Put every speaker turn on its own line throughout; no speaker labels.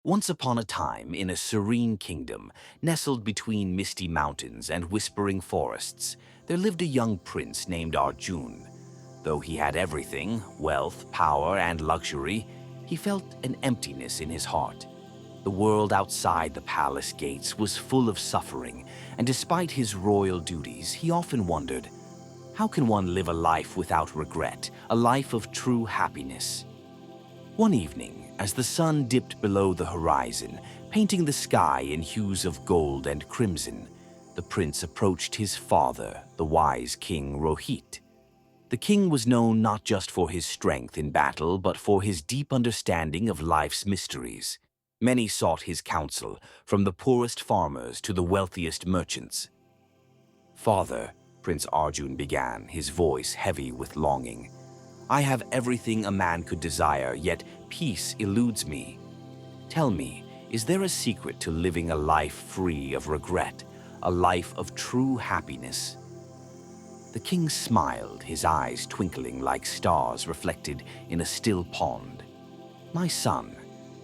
Once upon a time, in a serene kingdom, nestled between misty mountains and whispering forests, there lived a young prince named Arjun. Though he had everything, wealth, power, and luxury, he felt an emptiness in his heart. The world outside the palace gates was full of suffering, and despite his royal duties, he often wondered, how can one live a life without regret, a life of true happiness? One evening, as the sun dipped below the horizon, painting the sky in hues of gold and crimson, the prince approached his father, the wise King Rohit. The king was known not just for his strength in battle, but for his deep understanding of life's mysteries. Many sought his counsel, from the poorest farmers to the wealthiest merchants. "Father," Prince Arjun began, his voice heavy with longing, "I have everything a man could desire, yet peace eludes me. Tell me, is there a secret to living a life free of regret, a life of true happiness?" The king smiled, his eyes twinkling like stars reflected in a still pond. "My son,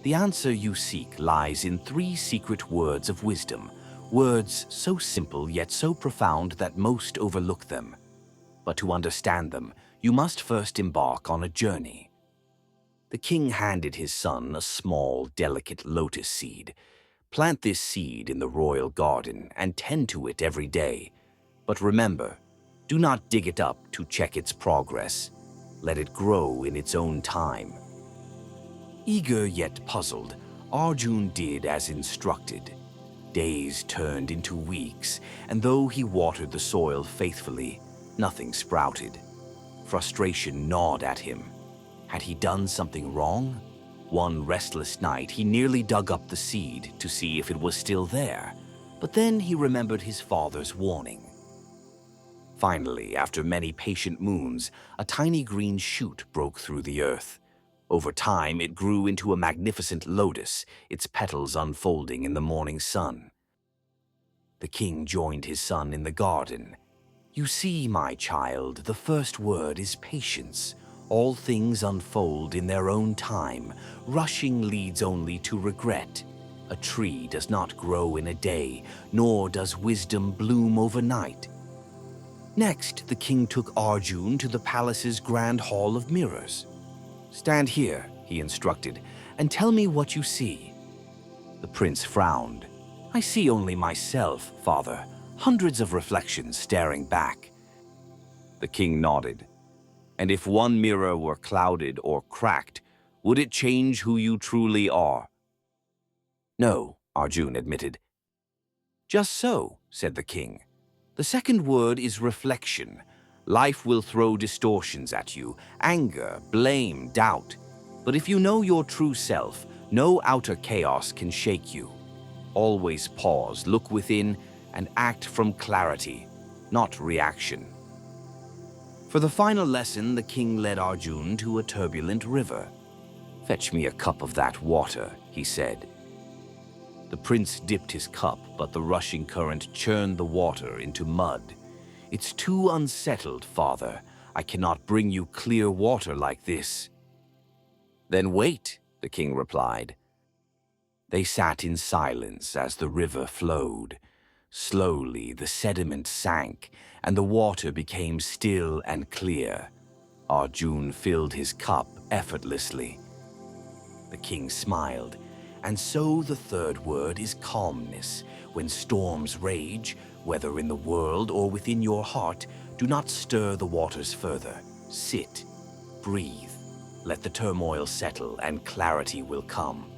the answer you seek lies in 3 secret words of wisdom, words so simple yet so profound that most overlook them. But to understand them, you must first embark on a journey." The king handed his son a small, delicate lotus seed. "Plant this seed in the royal garden and tend to it every day. But remember, do not dig it up to check its progress. Let it grow in its own time." Eager yet puzzled, Arjun did as instructed. Days turned into weeks, and though he watered the soil faithfully, nothing sprouted. Frustration gnawed at him. Had he done something wrong? One restless night, he nearly dug up the seed to see if it was still there, but then he remembered his father's warning. Finally, after many patient moons, a tiny green shoot broke through the earth. Over time, it grew into a magnificent lotus, its petals unfolding in the morning sun. The king joined his son in the garden. "You see, my child, the first word is patience. All things unfold in their own time. Rushing leads only to regret. A tree does not grow in a day, nor does wisdom bloom overnight." Next, the king took Arjun to the palace's grand hall of mirrors. "Stand here," he instructed, "and tell me what you see." The prince frowned. "I see only myself, father, hundreds of reflections staring back." The king nodded. "And if one mirror were clouded or cracked, would it change who you truly are?" "No," Arjun admitted. "Just so," said the king. "The second word is reflection. Life will throw distortions at you, anger, blame, doubt. But if you know your true self, no outer chaos can shake you. Always pause, look within, and act from clarity, not reaction." For the final lesson, the king led Arjun to a turbulent river. "Fetch me a cup of that water," he said. The prince dipped his cup, but the rushing current churned the water into mud. "It's too unsettled, father. I cannot bring you clear water like this." "Then wait," the king replied. They sat in silence as the river flowed. Slowly, the sediment sank, and the water became still and clear. Arjun filled his cup effortlessly. The king smiled. "And so the third word is calmness. When storms rage, whether in the world or within your heart, do not stir the waters further. Sit, breathe, let the turmoil settle, and clarity will come."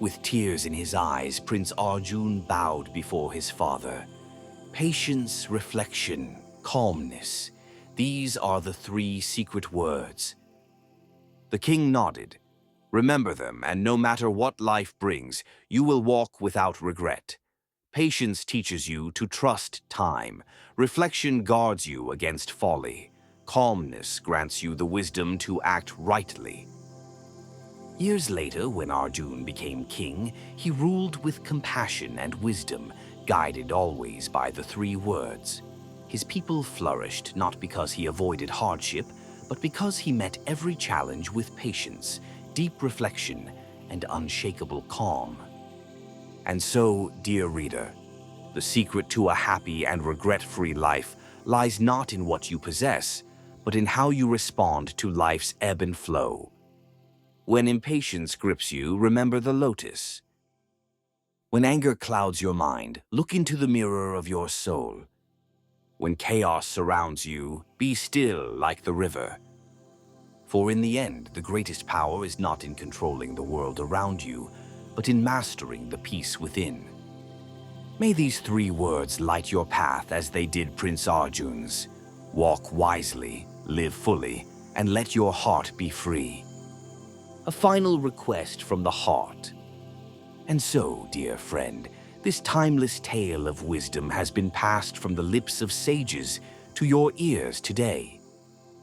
With tears in his eyes, Prince Arjun bowed before his father. Patience, reflection, calmness. These are the 3 secret words. The king nodded. "Remember them, and no matter what life brings, you will walk without regret. Patience teaches you to trust time. Reflection guards you against folly. Calmness grants you the wisdom to act rightly." Years later, when Arjun became king, he ruled with compassion and wisdom, guided always by the 3 words. His people flourished not because he avoided hardship, but because he met every challenge with patience, deep reflection, and unshakable calm. And so, dear reader, the secret to a happy and regret-free life lies not in what you possess, but in how you respond to life's ebb and flow. When impatience grips you, remember the lotus. When anger clouds your mind, look into the mirror of your soul. When chaos surrounds you, be still like the river. For in the end, the greatest power is not in controlling the world around you, but in mastering the peace within. May these 3 words light your path as they did Prince Arjun's. Walk wisely, live fully, and let your heart be free. A final request from the heart. And so, dear friend, this timeless tale of wisdom has been passed from the lips of sages to your ears today.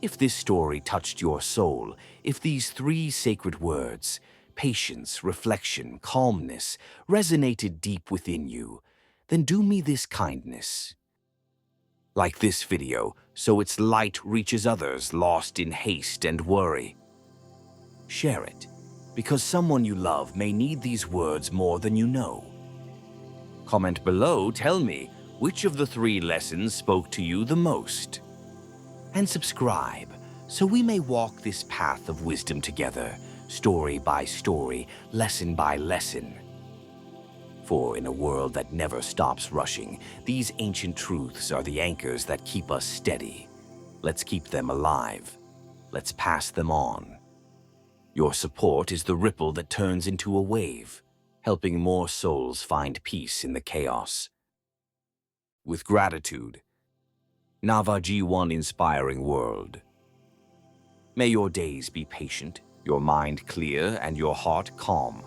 If this story touched your soul, if these 3 sacred words, patience, reflection, calmness, resonated deep within you, then do me this kindness. Like this video, so its light reaches others lost in haste and worry. Share it, because someone you love may need these words more than you know. Comment below, tell me, which of the 3 lessons spoke to you the most? And subscribe, so we may walk this path of wisdom together, story by story, lesson by lesson. For in a world that never stops rushing, these ancient truths are the anchors that keep us steady. Let's keep them alive. Let's pass them on. Your support is the ripple that turns into a wave, helping more souls find peace in the chaos. With gratitude, Navaji1 Inspiring World. May your days be patient, your mind clear, and your heart calm.